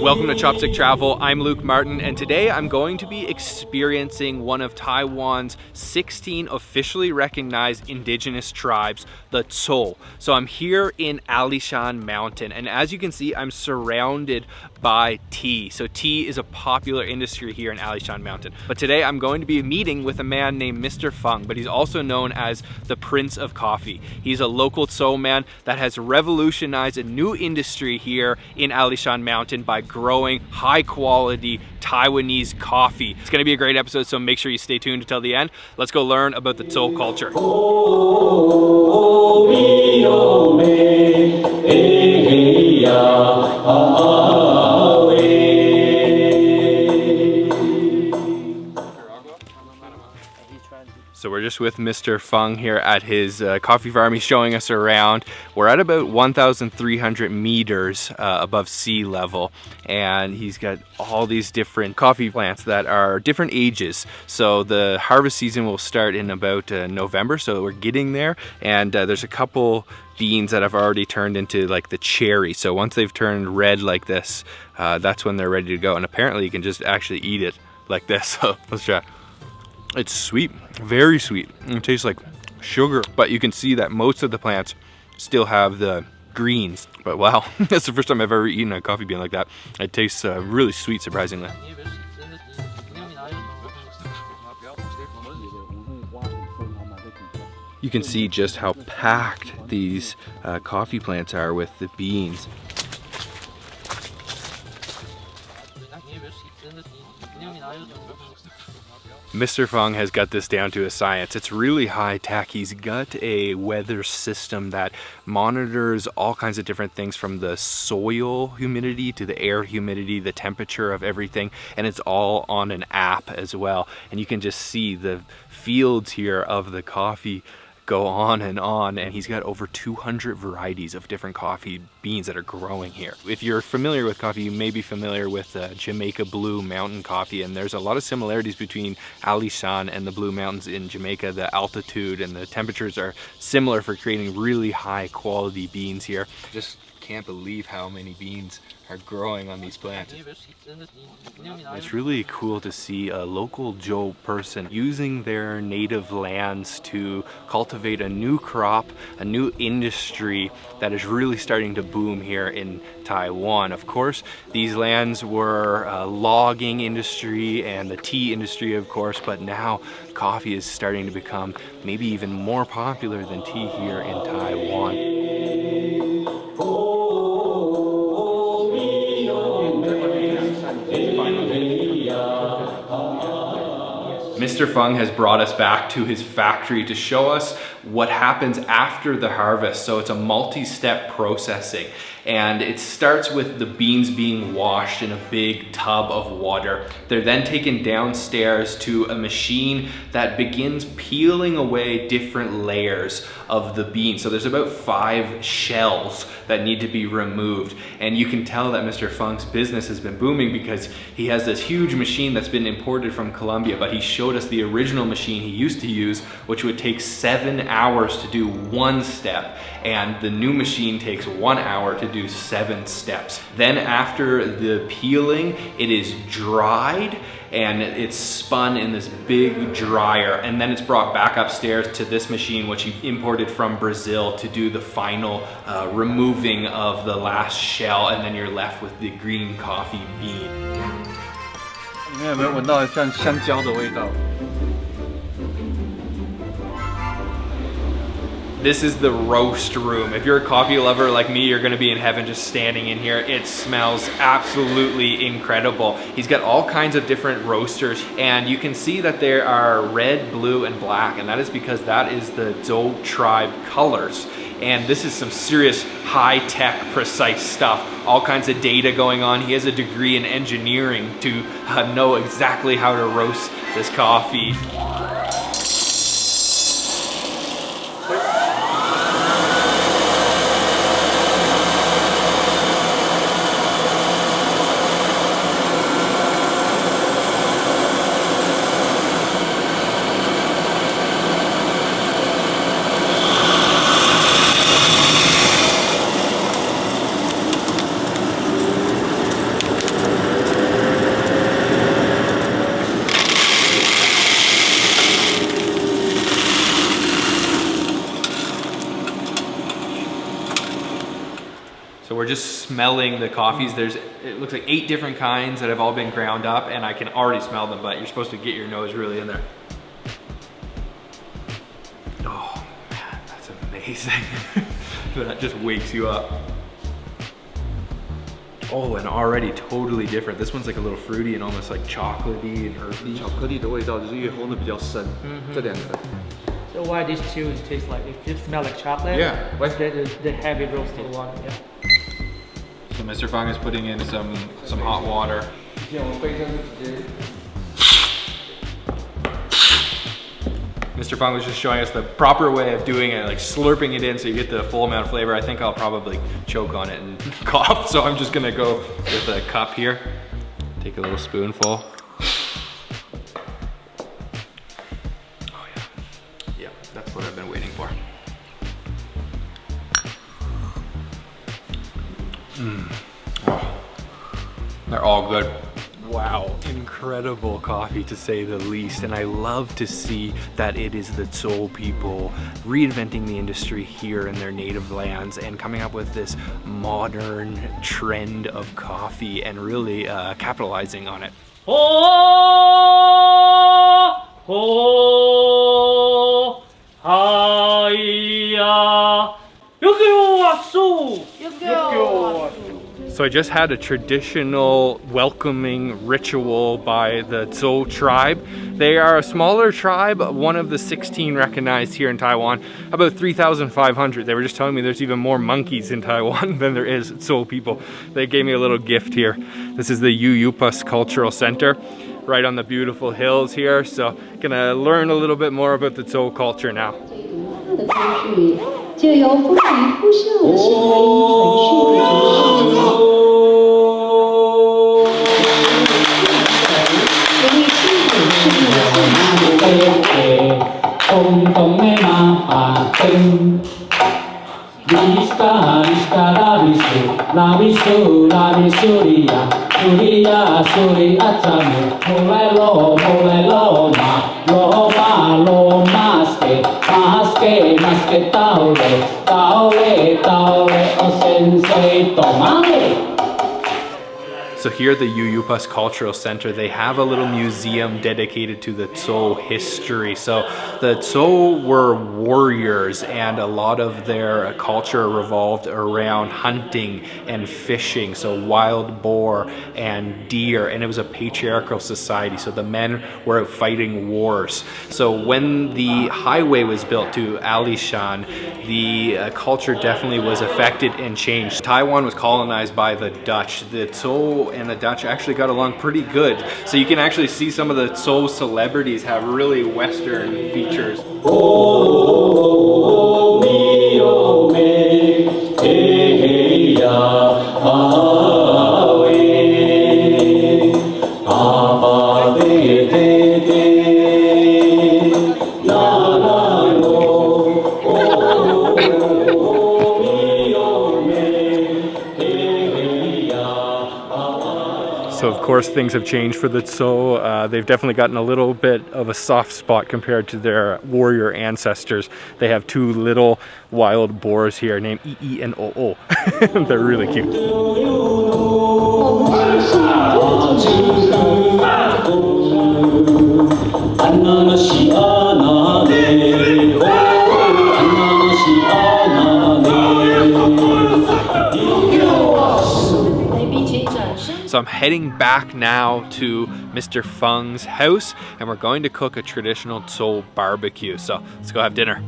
Welcome to Chopstick Travel. I'm Luke Martin, and today I'm going to be experiencing one of Taiwan's 16 officially recognized indigenous tribes, the Tsou. So I'm here in Alishan Mountain, and as you can see, I'm surrounded by tea. So tea is a popular industry here in Alishan Mountain. But today I'm going to be meeting with a man named Mr. Fang, but he's also known as the Prince of Coffee. He's a local Tsou man that has revolutionized a new industry here in Alishan Mountain by growing high quality Taiwanese coffee. It's gonna be a great episode, so make sure you stay tuned until the end. Let's go learn about the Tsou culture. So we're just with Mr. Fang here at his coffee farm. He's showing us around. We're at about 1,300 meters above sea level, and he's got all these different coffee plants that are different ages. So the harvest season will start in about November, so we're getting there, and there's a couple beans that have already turned into like the cherry. So once they've turned red like this, that's when they're ready to go, and apparently you can just actually eat it like this. So let's try. It's sweet, very sweet. It tastes like sugar, but you can see that most of the plants still have the greens. But wow, that's the first time I've ever eaten a coffee bean like that. It tastes really sweet, surprisingly. You can see just how packed these coffee plants are with the beans. Mr. Fang has got this down to a science. It's really high tech. He's got a weather system that monitors all kinds of different things, from the soil humidity to the air humidity, the temperature of everything, and it's all on an app as well. And you can just see the fields here of the coffee go on, and he's got over 200 varieties of different coffee beans that are growing here. If you're familiar with coffee, you may be familiar with Jamaica Blue Mountain coffee, and there's a lot of similarities between Alishan and the Blue Mountains in Jamaica. The altitude and the temperatures are similar for creating really high quality beans here. Just can't believe how many beans are growing on these plants. It's really cool to see a local Zhou person using their native lands to cultivate a new crop, a new industry that is really starting to boom here in Taiwan. Of course, these lands were a logging industry and the tea industry, of course, but now coffee is starting to become maybe even more popular than tea here in Taiwan. Mr. Fang has brought us back to his factory to show us what happens after the harvest. So it's a multi-step processing, and it starts with the beans being washed in a big tub of water. They're then taken downstairs to a machine that begins peeling away different layers of the bean. So there's about 5 shells that need to be removed, and you can tell that Mr. Fang's business has been booming because he has this huge machine that's been imported from Colombia, but he showed us the original machine he used to use, which would take 7 hours to do 1 step, and the new machine takes 1 hour to do 7 steps. Then after the peeling, it is dried and it's spun in this big dryer, and then it's brought back upstairs to this machine which he imported from Brazil to do the final removing of the last shell, and then you're left with the green coffee bean. 你们有没有闻到像香蕉的味道？ This is the roast room. If you're a coffee lover like me, you're gonna be in heaven just standing in here. It smells absolutely incredible. He's got all kinds of different roasters, and you can see that there are red, blue, and black, and that is because that is the Tsou Tribe colors. And this is some serious high-tech, precise stuff. All kinds of data going on. He has a degree in engineering to know exactly how to roast this coffee. So we're just smelling the coffees. It looks like 8 different kinds that have all been ground up, and I can already smell them, but you're supposed to get your nose really in there. Oh man, that's amazing. That just wakes you up. Oh, and already totally different. This one's like a little fruity and almost like chocolatey and earthy. 巧克力的味道就是越烘的比较深，这两个。 So why these two taste like, it smells like chocolate? Yeah. The heavy roasted one, yeah. So Mr. Fang is putting in some hot water. Mr. Fang was just showing us the proper way of doing it, like slurping it in so you get the full amount of flavor. I think I'll probably choke on it and cough, so I'm just gonna go with a cup here. Take a little spoonful. That's what I've been waiting for. Oh, they're all good. Wow, incredible coffee to say the least. And I love to see that it is the Tsou people reinventing the industry here in their native lands and coming up with this modern trend of coffee and really capitalizing on it. So I just had a traditional welcoming ritual by the Tsou Tribe. They are a smaller tribe, one of the 16 recognized here in Taiwan, about 3,500. They were just telling me there's even more monkeys in Taiwan than there is Tsou people. They gave me a little gift here. This is the YUYUPAS Cultural Center, right on the beautiful hills here. So gonna learn a little bit more about the Tsou culture now. So here at the YUYUPAS Cultural Center, they have a little museum dedicated to the Tsou history. So the Tsou were warriors, and a lot of their culture revolved around hunting and fishing. So wild boar and deer, and it was a patriarchal society. So the men were out fighting wars. So when the highway was built to Alishan, the culture definitely was affected and changed. Taiwan was colonized by the Dutch. The Tsou and the Dutch actually got along pretty good. So you can actually see some of the Tsou celebrities have really Western features. So of course things have changed for the Tsou. They've definitely gotten a little bit of a soft spot compared to their warrior ancestors. They have 2 little wild boars here named Yi and Oo. They're really cute. So I'm heading back now to Mr. Fang's house, and we're going to cook a traditional Tsou barbecue. So let's go have dinner.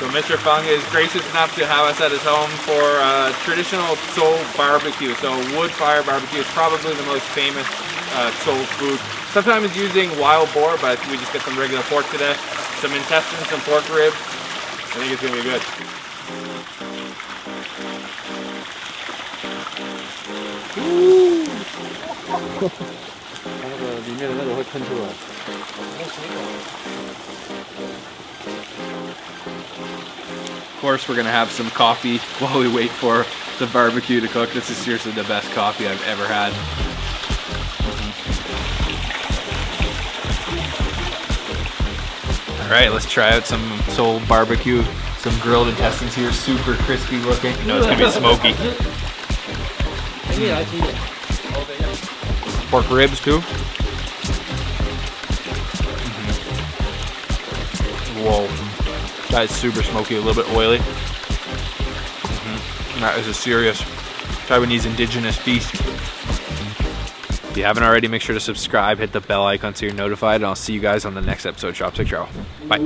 So Mr. Fang is gracious enough to have us at his home for traditional Tsou barbecue. So wood fire barbecue is probably the most famous Tsou food. Sometimes using wild boar, but we just get some regular pork today. Some intestines, some pork ribs. I think it's gonna be good. Of course, we're gonna have some coffee while we wait for the barbecue to cook. This is seriously the best coffee I've ever had. All right, let's try out some Tsou barbecue. Some grilled intestines here, super crispy looking. You know it's gonna be smoky. Pork ribs too. Whoa, that is super smoky, a little bit oily. That is a serious Taiwanese indigenous feast. If you haven't already, make sure to subscribe, hit the bell icon so you're notified, and I'll see you guys on the next episode of Shop Sick Travel. Bye.